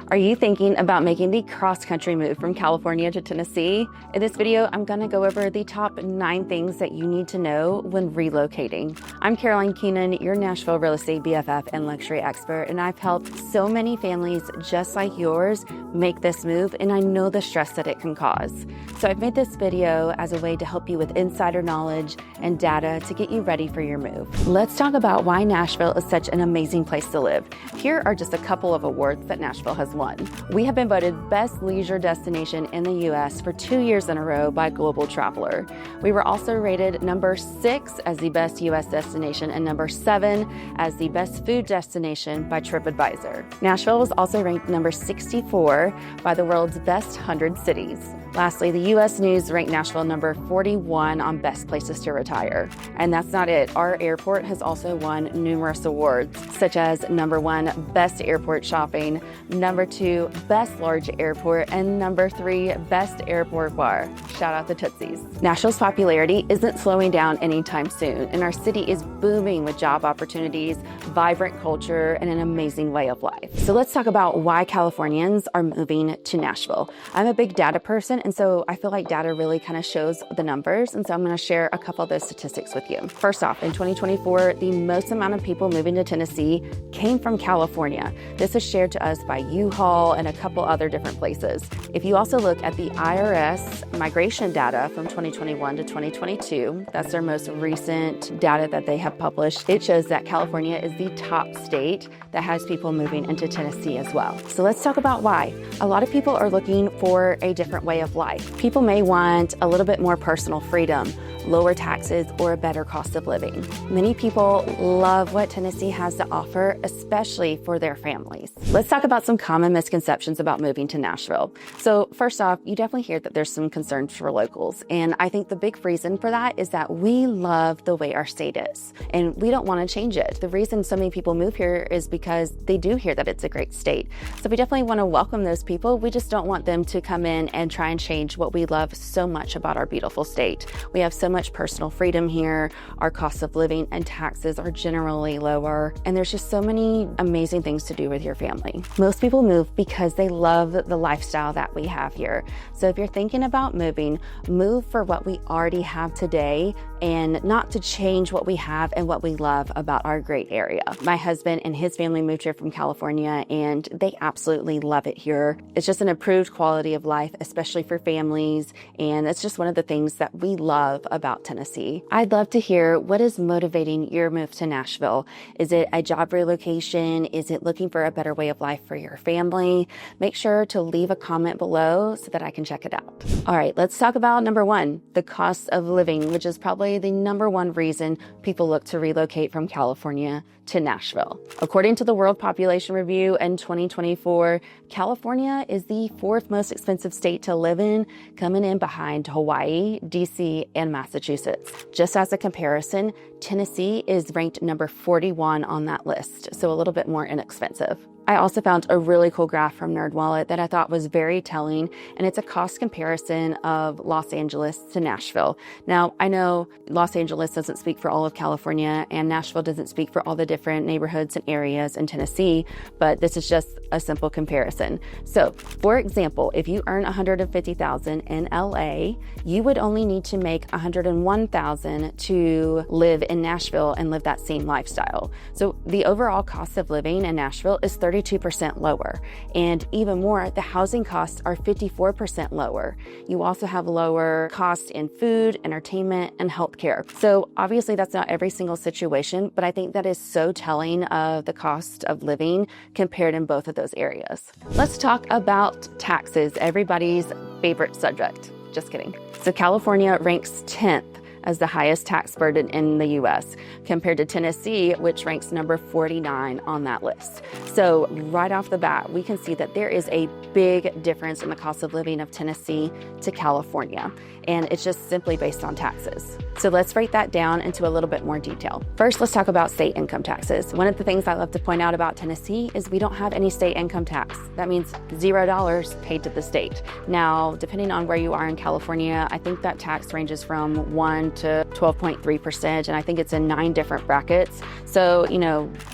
Are you thinking about making the cross-country move from California to Tennessee? In this video, I'm gonna go over the top 9 things that you need to know when relocating. I'm Caroline Keenan, your Nashville real estate BFF and luxury expert, and I've helped so many families just like yours make this move, and I know the stress that it can cause. So I've made this video as a way to help you with insider knowledge and data to get you ready for your move. Let's talk about why Nashville is such an amazing place to live. Here are just a couple of awards that Nashville has won. We have been voted best leisure destination in the US for 2 years in a row by Global Traveler. We were also rated number 6 as the best US destination and number 7 as the best food destination by TripAdvisor. Nashville was also ranked number 64 by the world's best 100 cities. Lastly, the US News ranked Nashville number 41 on best places to retire. And that's not it. Our airport has also won numerous awards, such as number 1, best airport shopping, number 2, best large airport, and number 3, best airport bar. Shout out to Tootsie's. Nashville's popularity isn't slowing down anytime soon, and our city is booming with job opportunities, vibrant culture, and an amazing way of life. So let's talk about why Californians are moving to Nashville. I'm a big data person, and so I feel like data really kind of shows the numbers. And so I'm going to share a couple of those statistics with you. First off, in 2024, the most amount of people moving to Tennessee came from California. This is shared to us by U-Haul and a couple other different places. If you also look at the IRS migration data from 2021 to 2022, that's their most recent data that they have published, it shows that California is the top state that has people moving into Tennessee as well. So let's talk about why. A lot of people are looking for a different way of life. People may want a little bit more personal freedom, lower taxes, or a better cost of living. Many people love what Tennessee has to offer, especially for their families. Let's talk about some common misconceptions about moving to Nashville. So first off, you definitely hear that there's some concerns for locals. And I think the big reason for that is that we love the way our state is, and we don't want to change it. The reason so many people move here is because they do hear that it's a great state. So we definitely want to welcome those people. We just don't want them to come in and try and change what we love so much about our beautiful state. We have so much personal freedom here. Our cost of living and taxes are generally lower, and there's just so many amazing things to do with your family. Most people move because they love the lifestyle that we have here. So if you're thinking about moving, move for what we already have today and not to change what we have and what we love about our great area. My husband and his family moved here from California, and they absolutely love it here. It's just an improved quality of life, especially for families, and it's just one of the things that we love about Tennessee. I'd love to hear what is motivating your move to Nashville. Is it a job relocation? Is it looking for a better way of life for your family? Make sure to leave a comment below so that I can check it out. All right, let's talk about number 1, the cost of living, which is probably the number 1 reason people look to relocate from California to Nashville. According to the World Population Review in 2024, California is the 4th most expensive state to live in, coming in behind Hawaii, DC, and Massachusetts. Just as a comparison, Tennessee is ranked number 41 on that list, so a little bit more inexpensive. I also found a really cool graph from NerdWallet that I thought was very telling, and it's a cost comparison of Los Angeles to Nashville. Now, I know Los Angeles doesn't speak for all of California, and Nashville doesn't speak for all the different neighborhoods and areas in Tennessee, but this is just a simple comparison. So, for example, if you earn $150,000 in LA, you would only need to make $101,000 to live in Nashville and live that same lifestyle. So the overall cost of living in Nashville is 32% lower. And even more, the housing costs are 54% lower. You also have lower costs in food, entertainment, and healthcare. So obviously that's not every single situation, but I think that is so telling of the cost of living compared in both of those areas. Let's talk about taxes, everybody's favorite subject. Just kidding. So California ranks 10th as the highest tax burden in the US, compared to Tennessee, which ranks number 49 on that list. So right off the bat, we can see that there is a big difference in the cost of living of Tennessee to California, and it's just simply based on taxes. So let's break that down into a little bit more detail. First, let's talk about state income taxes. One of the things I love to point out about Tennessee is we don't have any state income tax. That means $0 paid to the state. Now, depending on where you are in California, I think that tax ranges from 1 down to 12.3%, and I think it's in 9 different brackets. So,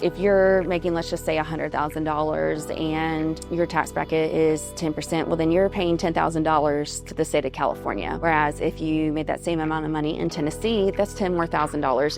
if you're making, let's just say $100,000 and your tax bracket is 10%, well, then you're paying $10,000 to the state of California. Whereas if you made that same amount of money in Tennessee, that's $10,000 more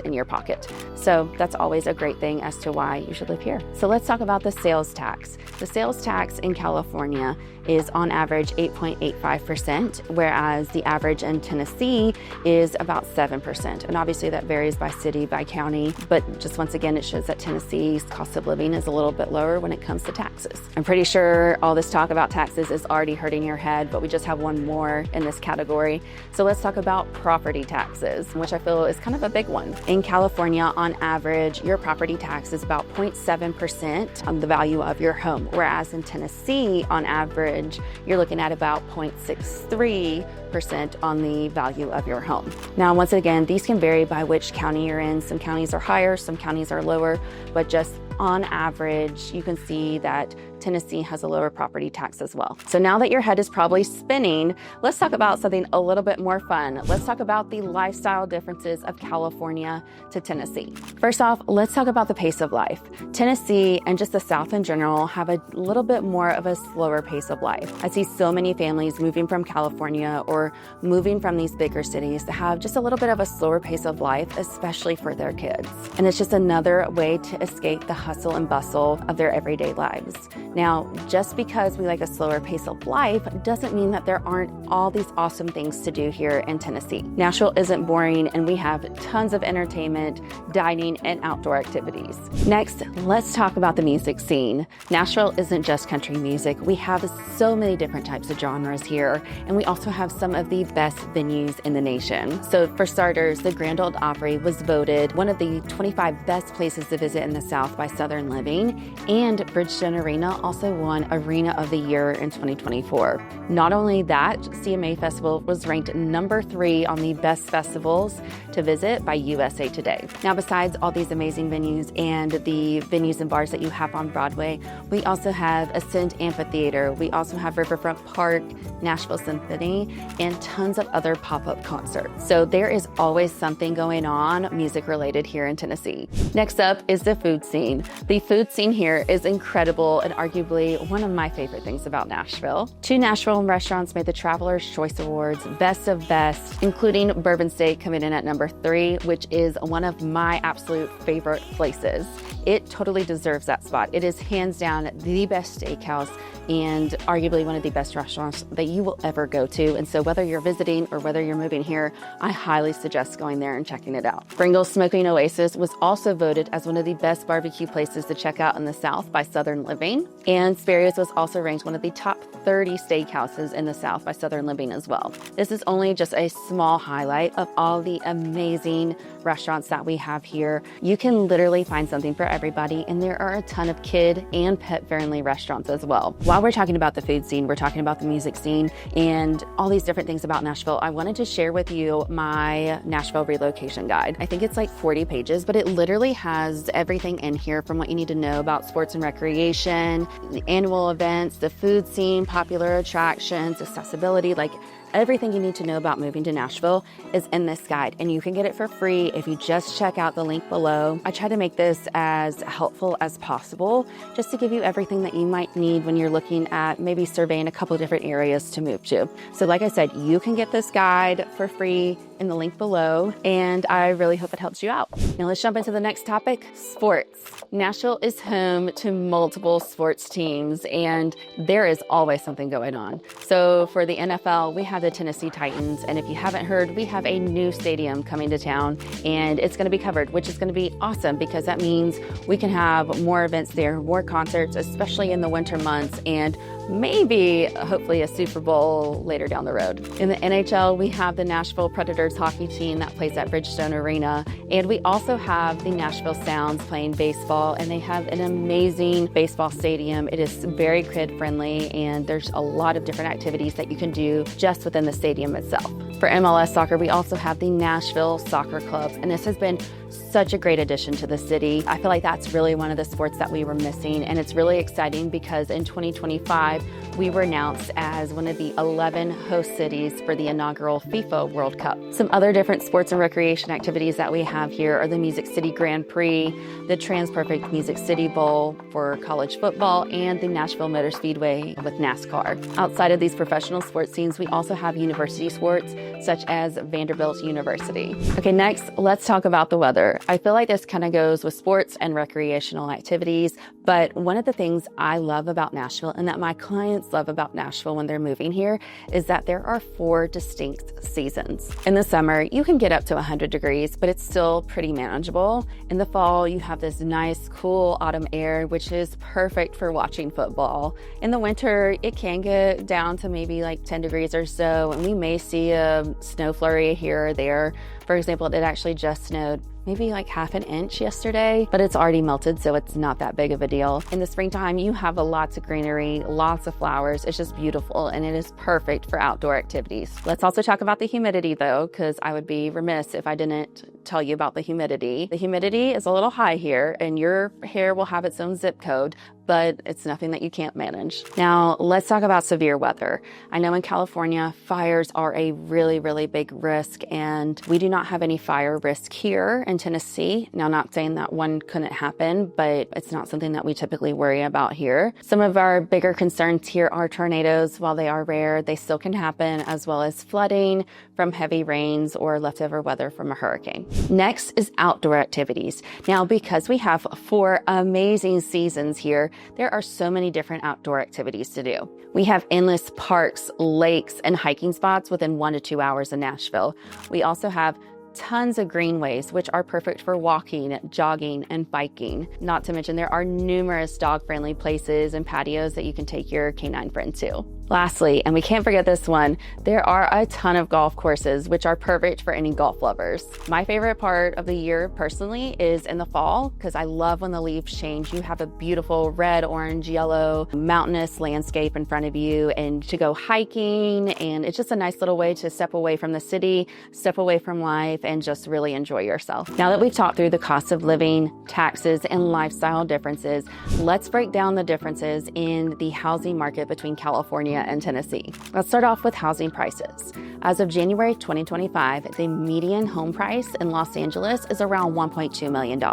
in your pocket. So that's always a great thing as to why you should live here. So let's talk about the sales tax. The sales tax in California is on average 8.85%, whereas the average in Tennessee is about 7%. And obviously that varies by city, by county, but just once again, it shows that Tennessee's cost of living is a little bit lower when it comes to taxes. I'm pretty sure all this talk about taxes is already hurting your head, but we just have one more in this category. So let's talk about property taxes, which I feel is kind of a big one. In California, on average, your property tax is about 0.7% on the value of your home, whereas in Tennessee, on average, you're looking at about 0.63% on the value of your home. Now, once again, these can vary by which county you're in. Some counties are higher, some counties are lower, but just on average, you can see that Tennessee has a lower property tax as well. So now that your head is probably spinning, let's talk about something a little bit more fun. Let's talk about the lifestyle differences of California to Tennessee. First off, let's talk about the pace of life. Tennessee and just the South in general have a little bit more of a slower pace of life. I see so many families moving from California or moving from these bigger cities to have just a little bit of a slower pace of life, especially for their kids. And it's just another way to escape the hustle and bustle of their everyday lives. Now, just because we like a slower pace of life doesn't mean that there aren't all these awesome things to do here in Tennessee. Nashville isn't boring, and we have tons of entertainment, dining, and outdoor activities. Next, let's talk about the music scene. Nashville isn't just country music. We have so many different types of genres here, and we also have some of the best venues in the nation. So for starters, the Grand Ole Opry was voted one of the 25 best places to visit in the South by Southern Living, and Bridgestone Arena also won Arena of the Year in 2024. Not only that, CMA Festival was ranked number 3 on the best festivals to visit by USA Today. Now, besides all these amazing venues and the venues and bars that you have on Broadway, we also have Ascend Amphitheater. We also have Riverfront Park, Nashville Symphony, and tons of other pop-up concerts. So there is always something going on music related here in Tennessee. Next up is the food scene. The food scene here is incredible and arguably one of my favorite things about Nashville. 2 Nashville restaurants made the Traveler's Choice Awards Best of Best, including Bourbon Steak coming in at number 3, which is one of my absolute favorite places. It totally deserves that spot. It is hands down the best steakhouse and arguably one of the best restaurants that you will ever go to. And so whether you're visiting or whether you're moving here, I highly suggest going there and checking it out. Pringle's Smoking Oasis was also voted as one of the best barbecue places to check out in the South by Southern Living. And Sperry's was also ranked one of the top 30 steakhouses in the South by Southern Living as well. This is only just a small highlight of all the amazing restaurants that we have here. You can literally find something for everybody, and there are a ton of kid and pet-friendly restaurants as well. While we're talking about the food scene, we're talking about the music scene and all these different things about Nashville, I wanted to share with you my Nashville relocation guide. I think it's like 40 pages, but it literally has everything in here from what you need to know about sports and recreation, the annual events, the food scene, popular attractions, accessibility, like everything you need to know about moving to Nashville is in this guide, and you can get it for free if you just check out the link below. I try to make this as helpful as possible just to give you everything that you might need when you're looking at maybe surveying a couple different areas to move to. So like I said, you can get this guide for free in the link below, and I really hope it helps you out. Now let's jump into the next topic, sports. Nashville is home to multiple sports teams, and there is always something going on. So for the NFL, we have the Tennessee Titans, and if you haven't heard, we have a new stadium coming to town, and it's gonna be covered, which is gonna be awesome because that means we can have more events there, more concerts, especially in the winter months, and maybe, hopefully, a Super Bowl later down the road. In the NHL, we have the Nashville Predators hockey team that plays at Bridgestone Arena, and we also have the Nashville Sounds playing baseball, and they have an amazing baseball stadium. It is very kid-friendly, and there's a lot of different activities that you can do just within the stadium itself. For MLS soccer, we also have the Nashville Soccer Clubs, and this has been Such a great addition to the city. I feel like that's really one of the sports that we were missing, and it's really exciting because in 2025, we were announced as one of the 11 host cities for the inaugural FIFA World Cup. Some other different sports and recreation activities that we have here are the Music City Grand Prix, the TransPerfect Music City Bowl for college football, and the Nashville Motor Speedway with NASCAR. Outside of these professional sports scenes, we also have university sports such as Vanderbilt University. Okay, next, let's talk about the weather. I feel like this kind of goes with sports and recreational activities, but one of the things I love about Nashville and that my clients love about Nashville when they're moving here is that there are 4 distinct seasons. In the summer, you can get up to 100 degrees, but it's still pretty manageable. In the fall, you have this nice, cool autumn air, which is perfect for watching football. In the winter, it can get down to maybe like 10 degrees or so, and we may see a snow flurry here or there. For example, it actually just snowed maybe like ½ an inch yesterday, but it's already melted, so it's not that big of a deal. In the springtime, you have lots of greenery, lots of flowers. It's just beautiful, and it is perfect for outdoor activities. Let's also talk about the humidity though, because I would be remiss if I didn't tell you about the humidity. The humidity is a little high here, and your hair will have its own zip code, but it's nothing that you can't manage. Now, let's talk about severe weather. I know in California, fires are a really, really big risk, and we do not have any fire risk here in Tennessee. Now, not saying that one couldn't happen, but it's not something that we typically worry about here. Some of our bigger concerns here are tornadoes. While they are rare, they still can happen, as well as flooding from heavy rains or leftover weather from a hurricane. Next is outdoor activities. Now, because we have 4 amazing seasons here, there are so many different outdoor activities to do. We have endless parks, lakes, and hiking spots within 1 to 2 hours of Nashville. We also have tons of greenways, which are perfect for walking, jogging, and biking. Not to mention there are numerous dog-friendly places and patios that you can take your canine friend to. Lastly, and we can't forget this one, there are a ton of golf courses, which are perfect for any golf lovers. My favorite part of the year personally is in the fall, because I love when the leaves change. You have a beautiful red, orange, yellow, mountainous landscape in front of you, and to go hiking, and it's just a nice little way to step away from the city, step away from life, and just really enjoy yourself. Now that we've talked through the cost of living, taxes, and lifestyle differences, let's break down the differences in the housing market between California and Tennessee. Let's start off with housing prices. As of January 2025, the median home price in Los Angeles is around $1.2 million.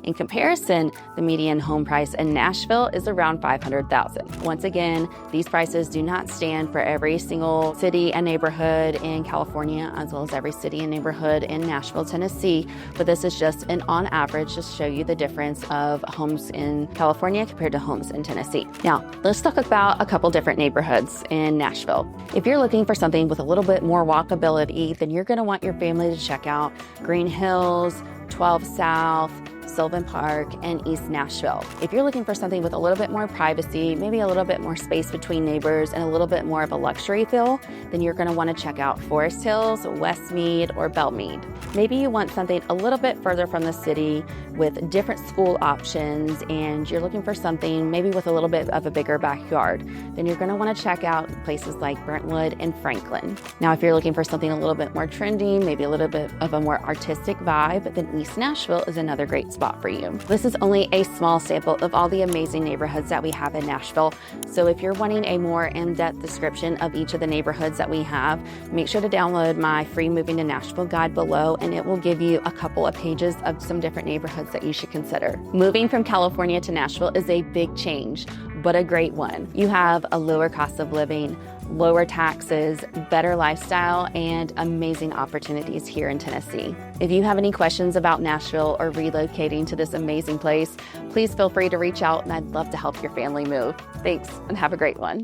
In comparison, the median home price in Nashville is around $500,000. Once again, these prices do not stand for every single city and neighborhood in California, as well as every city and neighborhood in Nashville, Tennessee, but this is just an on average to show you the difference of homes in California compared to homes in Tennessee. Now, let's talk about a couple different neighborhoods in Nashville. If you're looking for something with a little bit more walkability, then you're going to want your family to check out Green Hills, 12 South, Sylvan Park, and East Nashville. If you're looking for something with a little bit more privacy, maybe a little bit more space between neighbors, and a little bit more of a luxury feel, then you're going to want to check out Forest Hills, Westmead, or Belmead. Maybe you want something a little bit further from the city with different school options, and you're looking for something maybe with a little bit of a bigger backyard, then you're going to want to check out places like Brentwood and Franklin. Now, if you're looking for something a little bit more trendy, maybe a little bit of a more artistic vibe, then East Nashville is another great spot for you. This is only a small sample of all the amazing neighborhoods that we have in Nashville. So if you're wanting a more in-depth description of each of the neighborhoods that we have, make sure to download my free Moving to Nashville guide below, and it will give you a couple of pages of some different neighborhoods that you should consider. Moving from California to Nashville is a big change, but a great one. You have a lower cost of living, lower taxes, better lifestyle, and amazing opportunities here in Tennessee. If you have any questions about Nashville or relocating to this amazing place, please feel free to reach out, and I'd love to help your family move. Thanks, and have a great one.